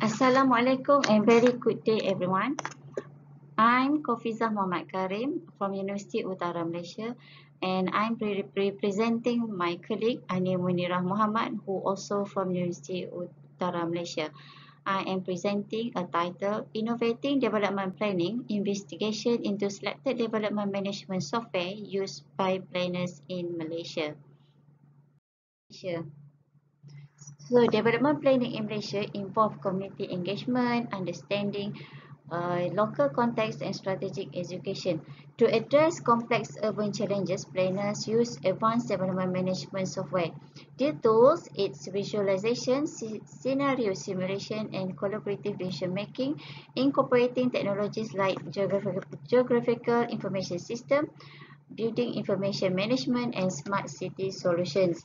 Assalamualaikum and very good day everyone. I'm Kofizah Muhammad Karim from Universiti Utara Malaysia and I'm representing my colleague Ani Munirah Muhammad who also from Universiti Utara Malaysia. I am presenting a title Innovating Development Planning Investigation into Selected Development Management Software Used by Planners in Malaysia. So development planning in Malaysia involve community engagement, understanding local context and strategic education. To address complex urban challenges, planners use advanced development management software. These tools, its visualization, scenario simulation and collaborative decision making, incorporating technologies like geographical information system, building information management and smart city solutions.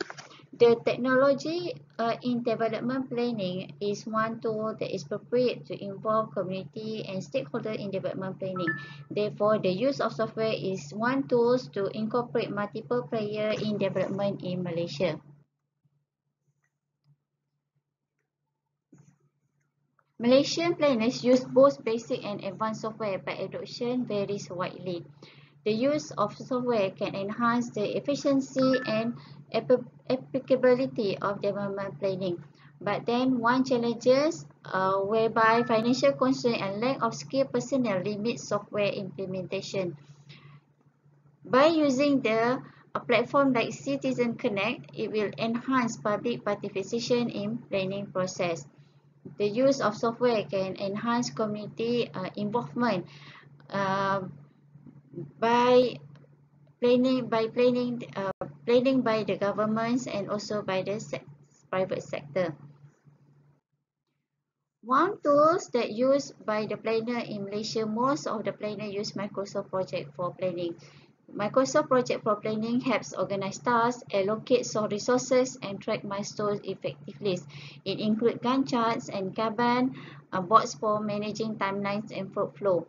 The technology in development planning is one tool that is appropriate to involve community and stakeholders in development planning. Therefore, the use of software is one tool to incorporate multiple players in development in Malaysia. Malaysian planners use both basic and advanced software, but adoption varies widely. The use of software can enhance the efficiency and applicability of development planning. But then one challenges whereby financial constraint and lack of skilled personnel limit software implementation. By using the platform like Citizen Connect, it will enhance public participation in planning process. The use of software can enhance community involvement by planning by the governments and also by the private sector. One tools that used by the planner in Malaysia, most of the planner use Microsoft Project for planning. Microsoft Project for Planning helps organize tasks, allocate resources and track milestones effectively. It includes Gantt charts and Kanban boards for managing timelines and workflow.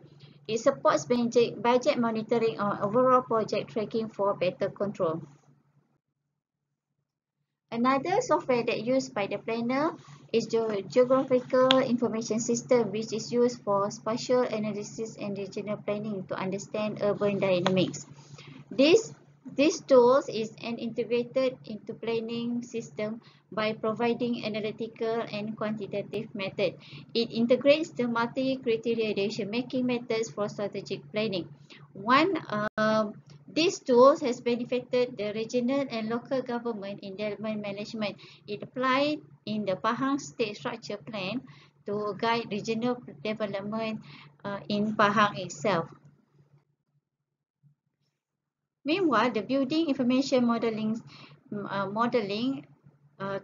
It supports budget monitoring and overall project tracking for better control. Another software that used by the planner is the Geographical Information System, which is used for spatial analysis and regional planning to understand urban dynamics. This tool is an integrated into planning system by providing analytical and quantitative method. It integrates the multi-criteria decision-making methods for strategic planning. This tool has benefited the regional and local government in development management. It applied in the Pahang State Structure Plan to guide regional development in Pahang itself. Meanwhile, the building information modeling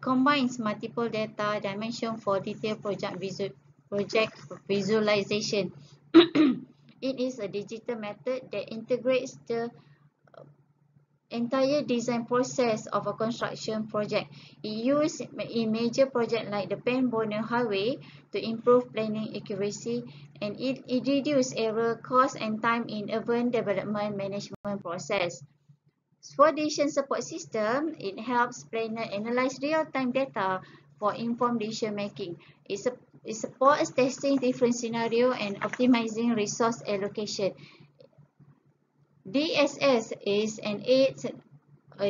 combines multiple data dimensions for detailed project visualization. It is a digital method that integrates the entire design process of a construction project. It used in major projects like the Pembono Highway to improve planning accuracy, and it reduces error, cost and time in urban development management process. For decision support system, it helps planner analyze real-time data for informed decision making. It supports testing different scenarios and optimizing resource allocation. DSS is an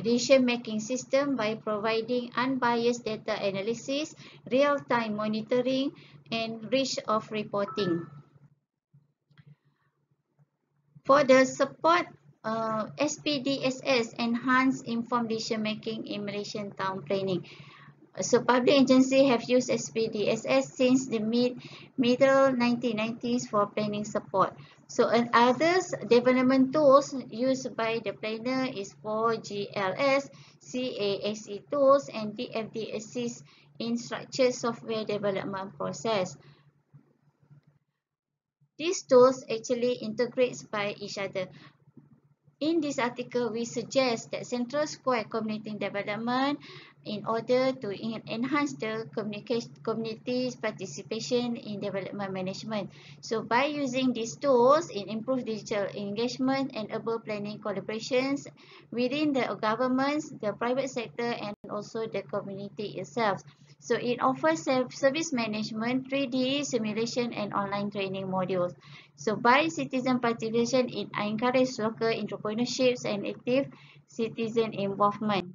decision-making system by providing unbiased data analysis, real-time monitoring, and reach of reporting. For the support, SPDSS enhanced informed decision-making in Malaysian town planning. So public agencies have used SPDSS since the middle 1990s for planning support. So other development tools used by the planner is for GLS, CASE tools, and DFD assist in structured software development process. These tools actually integrate by each other. In this article, we suggest that Central Square Community Development in order to enhance the community's participation in development management. So by using these tools, it improves digital engagement and urban planning collaborations within the governments, the private sector, and also the community itself. So it offers service management, 3D simulation, and online training modules. So by citizen participation, it encourages local entrepreneurships and active citizen involvement.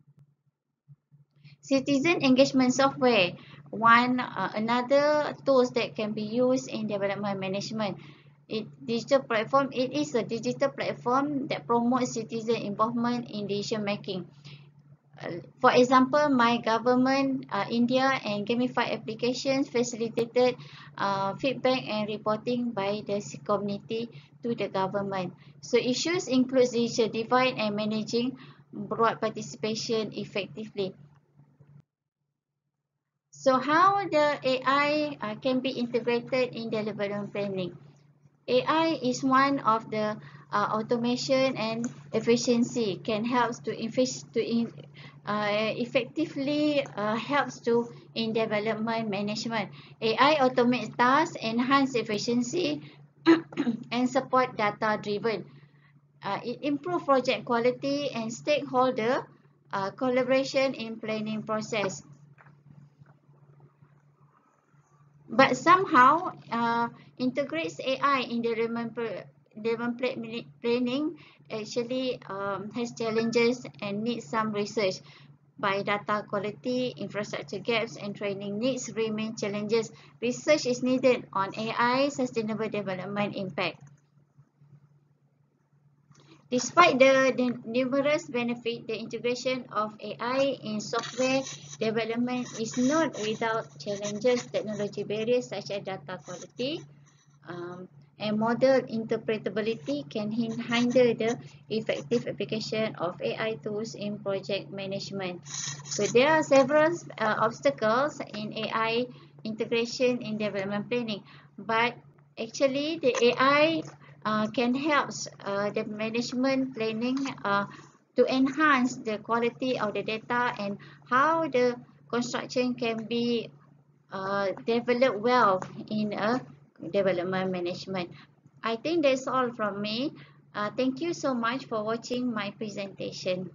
Citizen engagement software, another tools that can be used in development management. It is a digital platform that promotes citizen involvement in decision making. For example, My Government India and gamified applications facilitated feedback and reporting by the community to the government. So issues include digital divide and managing broad participation effectively. So how the AI can be integrated in development planning? AI is one of the automation and efficiency can help to effectively helps to in development management. AI automates tasks, enhance efficiency, and support data driven. It improve project quality and stakeholder collaboration in planning process. But somehow integrates AI in the development planning actually has challenges and needs some research. By data quality, infrastructure gaps, and training needs remain challenges. Research is needed on AI sustainable development impact. Despite the numerous benefits, the integration of AI in software development is not without challenges. Technology barriers such as data quality and model interpretability can hinder the effective application of AI tools in project management. So there are several obstacles in AI integration in development planning, but actually the AI can help the management planning to enhance the quality of the data and how the construction can be developed well in a development management. I think that's all from me. Thank you so much for watching my presentation.